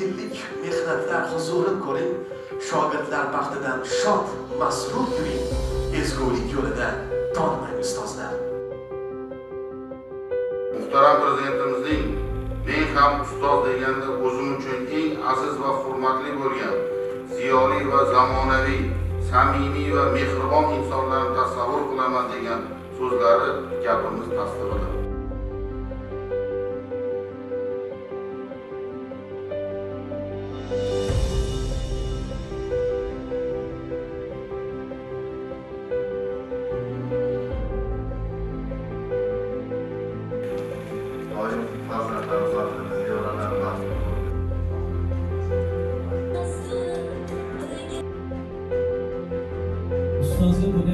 yillik mehnatlar huzurini ko'ring, shogirdlar baxtidan shod, masrur yuring, ezgulik yo'lida tonmang ustozlar. Muhtaram Prezidentimizning men ham ustoz deganda o'zim uchun eng aziz va hurmatli bo'lgan ziyoli va zamonaviy, samimiy va mehribon insonlarni tasavvur qilaman degan so'zlari gapimiz tasdig'idir. Doim farzandlarimiz ziyoratlar nasib Ustozga